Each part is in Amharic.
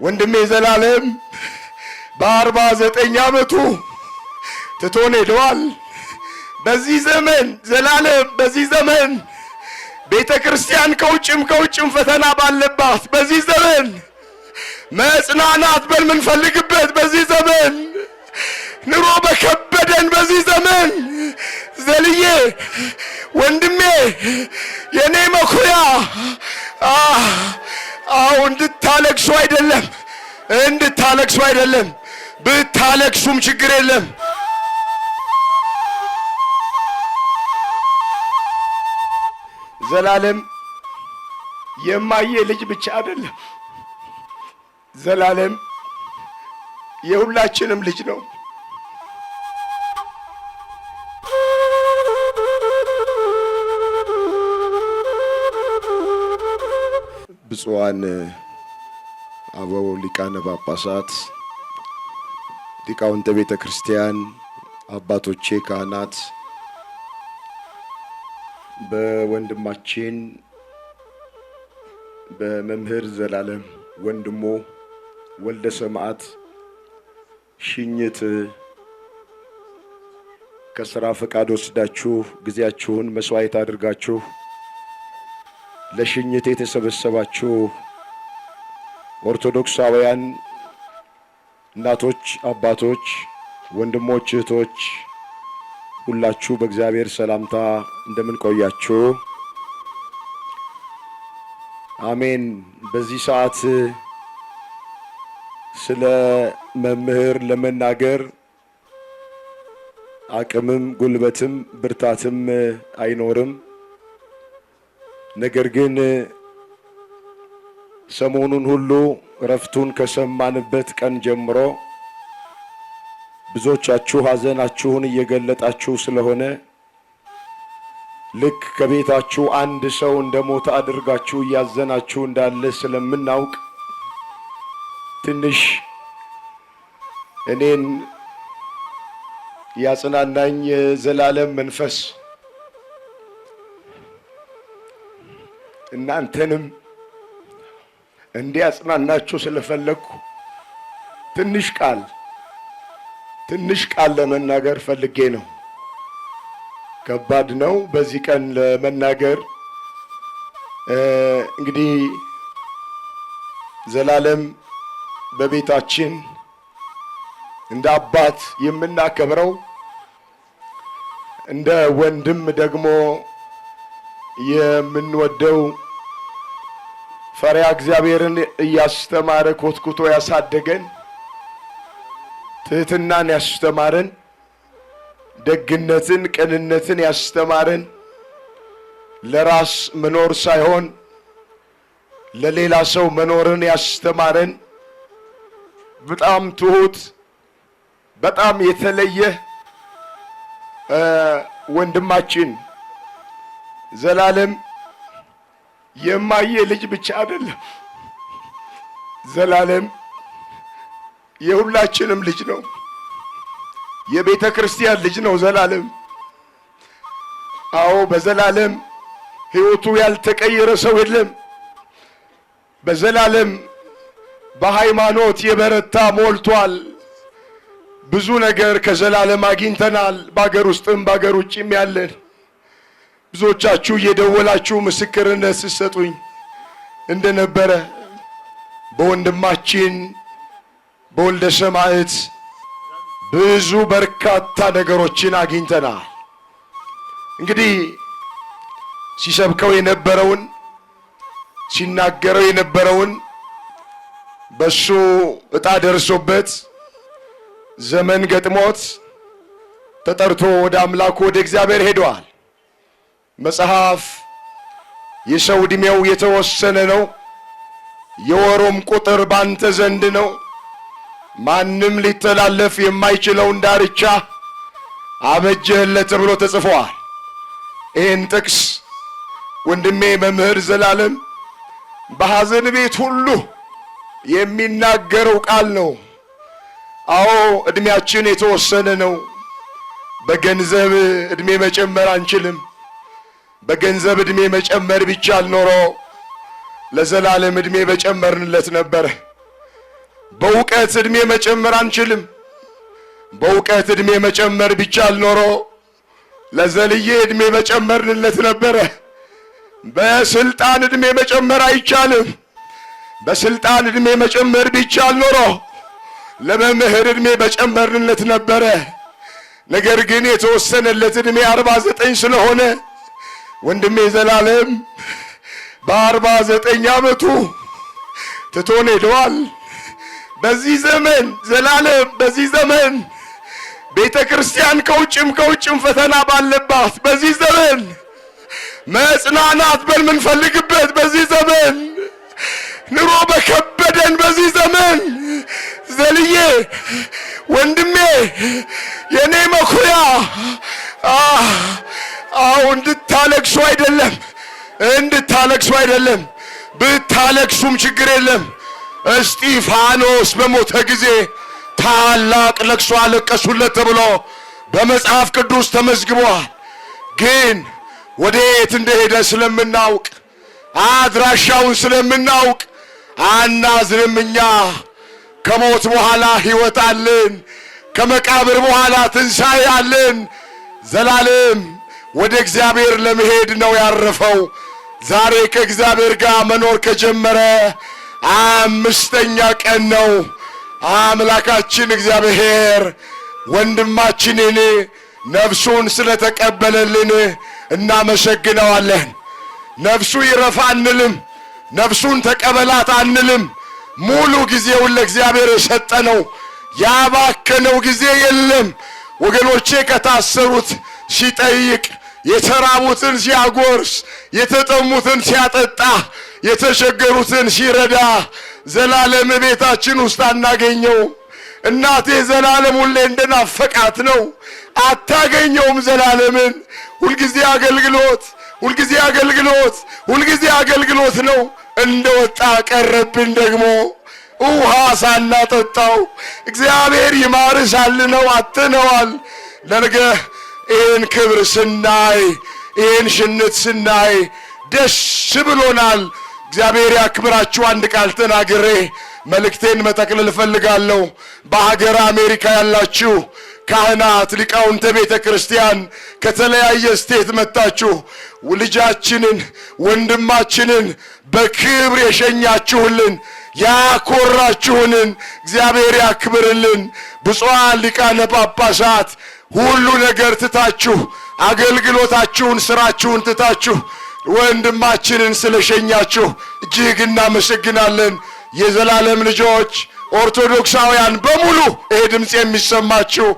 ወንድሜ ዘላለም በ49 ዓመቱ ትቶን ሄዷል። በዚህ ዘመን ዘላለም በዚህ ዘመን ቤተክርስቲያን ከውጭም ፈተና ባለባት በዚህ ዘመን መጽናናት በምንፈልግበት በዚህ ዘመን ኑሮ በከበደን በዚህ ዘመን ዘልዬ ወንድሜ የኔ መኩሪያ እንድታለቅሱ አይደለም ብታለቅሱም ችግር የለም። ዘላለም የማየ ልጅ ብቻ አይደለም። ዘላለም የሁላችንም ልጅ ነው። ብፁዓን አበው ሊቃነ ጳጳሳት፣ ሊቃውንተ ቤተ ክርስቲያን፣ አባቶቼ ካህናት፣ በወንድማችን በመምህር ዘላለም ወንድሞ ወልደ ሰማዕት ሽኝት ከሥራ ፈቃድ ወስዳችሁ ጊዜያችሁን መስዋዕት አድርጋችሁ ለሽኝት የተሰበሰባችሁ ኦርቶዶክሳውያን እናቶች፣ አባቶች፣ ወንድሞች፣ እህቶች ሁላችሁ በእግዚአብሔር ሰላምታ እንደምን ቆያችሁ? አሜን። በዚህ ሰዓት ስለ መምህር ለመናገር አቅምም ጉልበትም ብርታትም አይኖርም። ነገር ግን ሰሞኑን ሁሉ ረፍቱን ከሰማንበት ቀን ጀምሮ ብዙዎቻችሁ ሐዘናችሁን እየገለጣችሁ ስለሆነ ልክ ከቤታችሁ አንድ ሰው እንደሞተ አድርጋችሁ እያዘናችሁ እንዳለ ስለምናውቅ ትንሽ እኔን ያጽናናኝ የዘላለም መንፈስ እናንተንም እንዲያጽናናችሁ ስለፈለኩ ትንሽ ቃል ለመናገር ፈልጌ ነው። ከባድ ነው በዚህ ቀን ለመናገር። እንግዲህ ዘላለም በቤታችን እንደ አባት የምናከብረው እንደ ወንድም ደግሞ የምንወደው ፈሪሃ እግዚአብሔርን እያስተማረ ኮትኩቶ ያሳደገን፣ ትህትናን ያስተማረን፣ ደግነትን ቅንነትን ያስተማረን፣ ለራስ መኖር ሳይሆን ለሌላ ሰው መኖርን ያስተማረን በጣም ትሁት በጣም የተለየ ወንድማችን ዘላለም የማየ ልጅ ብቻ አይደለም። ዘላለም የሁላችንም ልጅ ነው። የቤተ ክርስቲያን ልጅ ነው ዘላለም። አዎ በዘላለም ሕይወቱ ያልተቀየረ ሰው የለም። በዘላለም በሃይማኖት የበረታ ሞልቷል። ብዙ ነገር ከዘላለም አግኝተናል። በአገር ውስጥም በአገር ውጭም ያለን ብዙዎቻችሁ እየደወላችሁ ምስክርነት ስትሰጡኝ እንደነበረ በወንድማችን በወልደ ሰማዕት ብዙ በርካታ ነገሮችን አግኝተናል። እንግዲህ ሲሰብከው የነበረውን ሲናገረው የነበረውን በሱ ዕጣ ደርሶበት ዘመን ገጥሞት ተጠርቶ ወደ አምላኩ ወደ እግዚአብሔር ሄዷል። መጽሐፍ የሰው ዕድሜው የተወሰነ ነው፣ የወሩም ቁጥር ባንተ ዘንድ ነው፣ ማንም ሊተላለፍ የማይችለውን ዳርቻ አበጀህለት ብሎ ተጽፏል። ይህን ጥቅስ ወንድሜ መምህር ዘላለም በሐዘን ቤት ሁሉ የሚናገረው ቃል ነው። አዎ ዕድሜያችን የተወሰነ ነው። በገንዘብ ዕድሜ መጨመር አንችልም። በገንዘብ ዕድሜ መጨመር ቢቻል ኖሮ ለዘላለም ዕድሜ በጨመርንለት ነበር። በእውቀት ዕድሜ መጨመር አንችልም። በእውቀት ዕድሜ መጨመር ቢቻል ኖሮ ለዘልዬ ዕድሜ መጨመርንለት ነበረ። በስልጣን ዕድሜ መጨመር አይቻልም። በስልጣን ዕድሜ መጨመር ቢቻል ኖሮ ለመምህር ዕድሜ መጨመርንለት ነበረ። ነገር ግን የተወሰነለት ዕድሜ 49 ስለሆነ ወንድሜ ዘላለም በ49 ዓመቱ ትቶን ሄደዋል። በዚህ ዘመን ዘላለም በዚህ ዘመን ቤተ ክርስቲያን ከውጭም ፈተና ባለባት በዚህ ዘመን መጽናናት በምንፈልግበት በዚህ ዘመን ኑሮ በከበደን በዚህ ዘመን ዘልዬ ወንድሜ የኔ መኩሪያ እንድታለቅሱ አይደለም ብታለቅሱም ችግር የለም። እስጢፋኖስ በሞተ ጊዜ ታላቅ ለቅሶ አለቀሱለት ተብሎ በመጽሐፍ ቅዱስ ተመዝግቧል። ግን ወዴት እንደሄደ ስለምናውቅ አድራሻውን ስለምናውቅ አናዝንም። እኛ ከሞት በኋላ ሕይወት አለን፣ ከመቃብር በኋላ ትንሣኤ አለን። ዘላለም ወደ እግዚአብሔር ለመሄድ ነው ያረፈው። ዛሬ ከእግዚአብሔር ጋር መኖር ከጀመረ 5ኛ ቀን ነው። አምላካችን እግዚአብሔር ወንድማችንን ነፍሱን ስለተቀበለልን እናመሰግነዋለን። ነፍሱ ይረፋ አንልም፣ ነፍሱን ተቀበላት አንልም። ሙሉ ጊዜውን ለእግዚአብሔር የሰጠነው ያባከነው ጊዜ የለም። ወገኖቼ ከታሰሩት ሲጠይቅ፣ የተራቡትን ሲያጎርስ፣ የተጠሙትን ሲያጠጣ፣ የተቸገሩትን ሲረዳ ዘላለም ቤታችን ውስጥ አናገኘው። እናቴ ዘላለም ሁሌ እንደናፈቃት ነው። አታገኘውም ዘላለምን። ሁልጊዜ አገልግሎት ነው። እንደወጣ ቀረብን ደግሞ ውሃ ሳናጠጣው። እግዚአብሔር ይማርህ ሳልነው አጥተነዋል። ለነገ ይህን ክብር ስናይ፣ ይህን ሽንት ስናይ ደስ ብሎናል። እግዚአብሔር ያክብራችሁ። አንድ ቃል ተናግሬ መልእክቴን መጠቅለል እፈልጋለሁ። በሀገር አሜሪካ ያላችሁ ካህናት፣ ሊቃውንተ ቤተ ክርስቲያን ከተለያየ ስቴት መጣችሁ ልጃችንን ወንድማችንን በክብር የሸኛችሁልን ያኮራችሁንን እግዚአብሔር ያክብርልን። ብፁዓን ሊቃነ ጳጳሳት ሁሉ ነገር ትታችሁ አገልግሎታችሁን ስራችሁን ትታችሁ ወንድማችንን ስለሸኛችሁ እጅግ እናመሰግናለን። የዘላለም ልጆች ኦርቶዶክሳውያን በሙሉ ይሄ ድምፅ የሚሰማችሁ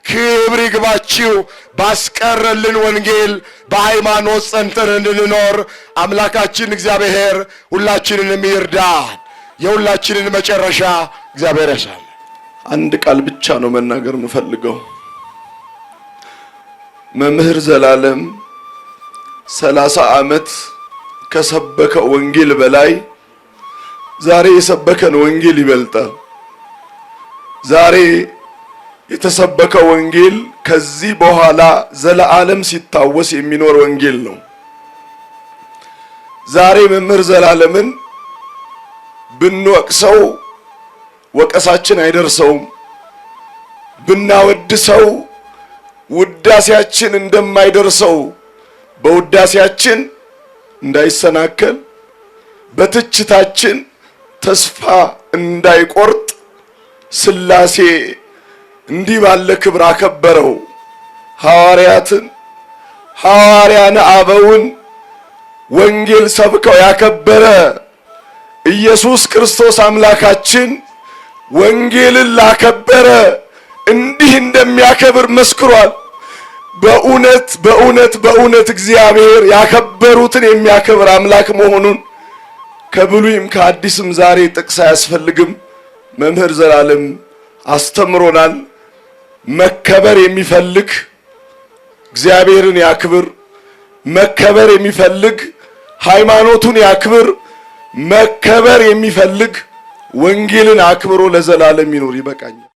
ክብር ይግባችሁ። ባስቀረልን ወንጌል በሃይማኖት ጸንተን እንድንኖር አምላካችን እግዚአብሔር ሁላችንንም ይርዳን። የሁላችንን መጨረሻ እግዚአብሔር ያሳል። አንድ ቃል ብቻ ነው መናገር የምፈልገው። መምህር ዘላለም 30 ዓመት ከሰበከ ወንጌል በላይ ዛሬ የሰበከን ወንጌል ይበልጣል። ዛሬ የተሰበከ ወንጌል ከዚህ በኋላ ዘላለም ሲታወስ የሚኖር ወንጌል ነው። ዛሬ መምህር ዘላለምን ብንወቅሰው ወቀሳችን አይደርሰውም፣ ብናወድሰው ውዳሴያችን እንደማይደርሰው፣ በውዳሴያችን እንዳይሰናከል፣ በትችታችን ተስፋ እንዳይቆርጥ ሥላሴ እንዲህ ባለ ክብር አከበረው። ሐዋርያነ አበውን ወንጌል ሰብከው ያከበረ ኢየሱስ ክርስቶስ አምላካችን ወንጌልን ላከበረ እንዲህ እንደሚያከብር መስክሯል። በእውነት እግዚአብሔር ያከበሩትን የሚያከብር አምላክ መሆኑን ከብሉይም ከአዲስም ዛሬ ጥቅስ አያስፈልግም። መምህር ዘላለም አስተምሮናል። መከበር የሚፈልግ እግዚአብሔርን ያክብር፣ መከበር የሚፈልግ ሃይማኖቱን ያክብር፣ መከበር የሚፈልግ ወንጌልን አክብሮ ለዘላለም ይኖር። ይበቃኛል።